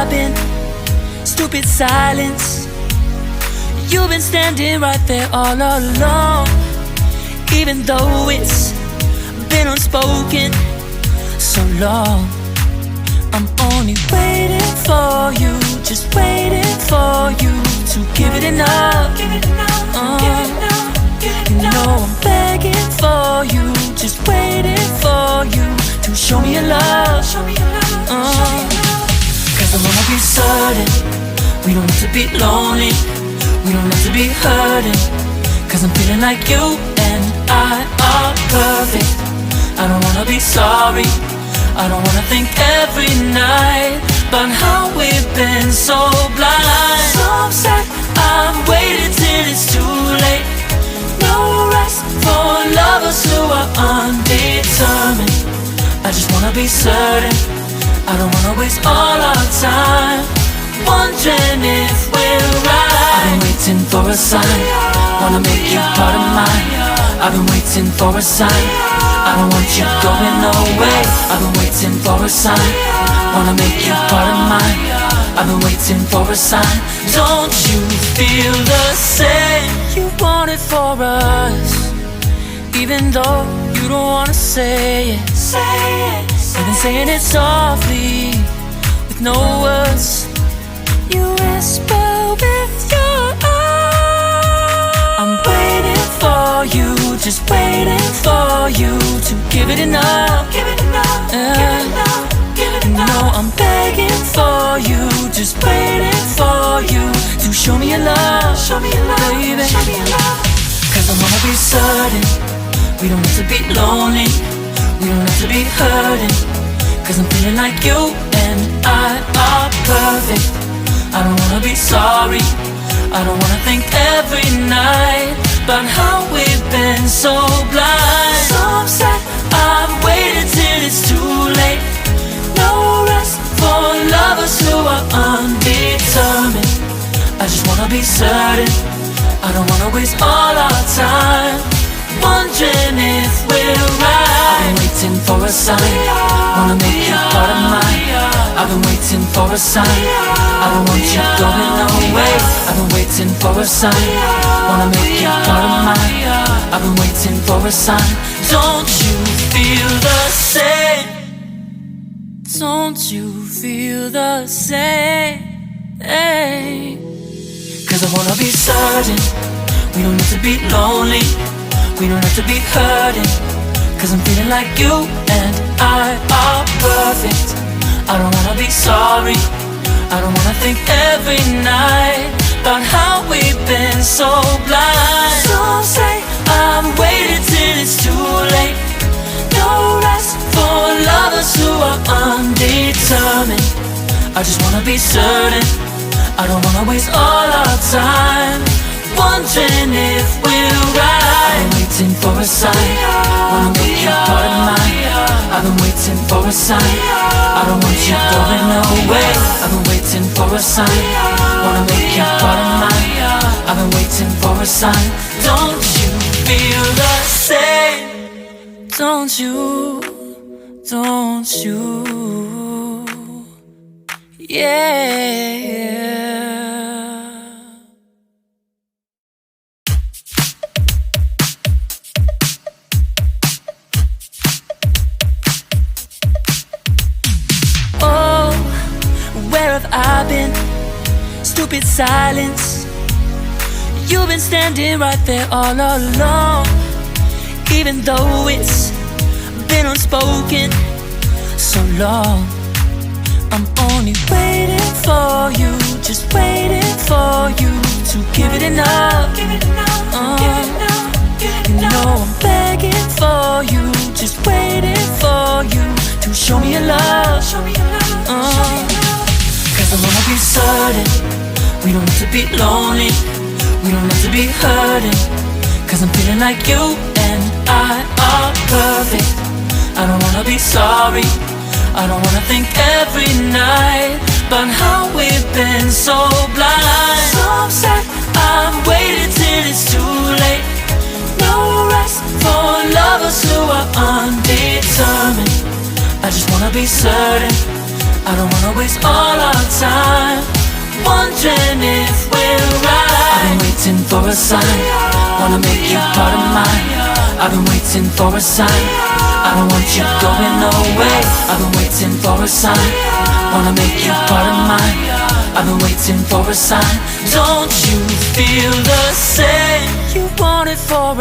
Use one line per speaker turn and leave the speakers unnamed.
I've been? Stupid silence. You've been standing right there all along, even though it's been unspoken so long. I'm only waiting for you, just waiting for you to give it enough. You know I'm begging for you, just waiting for you to show me your love. Cause I wanna be certain we don't have to be lonely, we don't have to be hurting. Cause I'm feeling like you and I are perfect. I don't wanna be sorry, I don't wanna think every night about how we've been so blind. So upset, I've waited till it's too late. No rest for lovers who are undetermined. I just wanna be certain, I don't wanna waste all our time wondering if we're right. I've been waiting for a sign, wanna make you part of mine. I've been waiting for a sign, I don't want you going away. I've been waiting for a sign, wanna make you part of mine. I've been waiting for a sign. Don't you feel the same? You want it for us, even though you don't wanna say it. You've been saying it softly, with no words. You whisper with your eyes. I'm waiting for you, just waiting for you to give it enough. You know I'm begging for you, just waiting for you to show me your love, baby. Cause I wanna be certain we don't have to be lonely, we don't have to be hurting. Cause I'm feeling like you and I are perfect. I don't wanna be sorry, I don't wanna think every night about how we've been so blind. So upset, I've waited till it's too late. No rest for lovers who are undetermined. I just wanna be certain, I don't wanna waste all our time wondering if we're right. I've been waiting for a sign, wanna make you part of mine. I've been waiting for a sign, I don't want you going away. I've been waiting for a sign, wanna make you part of mine. I've been waiting for a sign. Don't you feel the same? Don't you feel the same? Cause I wanna be certain we don't have to be lonely, we don't have to be hurting. Cause I'm feeling like you and I are perfect. I don't wanna be sorry, I don't wanna think every night about how we've been so blind. So say I've waited till it's too late. No rest for lovers who are undetermined. I just wanna be certain, I don't wanna waste all our time wondering if we're right. I've been waiting for a sign, wanna make you part of mine. I've been waiting for a sign, I don't want you going away. I've been waiting for a sign, wanna make you part of mine. I've been waiting for a sign. Don't you feel the same? Don't you, don't you, yeah. Oh, where have I been? Stupid silence. You've been standing right there all along, even though it's been unspoken so long. I'm only waiting for you, just waiting for you to give it enough. You know I'm begging for you, just waiting for you to show me your love. Cause I wanna be certain we don't have to be lonely, we don't have to be hurting. Cause I'm feeling like you and I are perfect. I don't wanna be sorry, I don't wanna think every night about how we've been so blind. So upset, I've waited till it's too late. No rest for lovers who are undetermined. I just wanna be certain, I don't wanna waste all our time wondering if we're right. I've been waiting for a sign, wanna make you part of mine. I've been waiting for a sign, I don't want you going away. I've been waiting for a sign, wanna make you part of mine. I've been waiting for a sign. Don't you feel the same? You want it for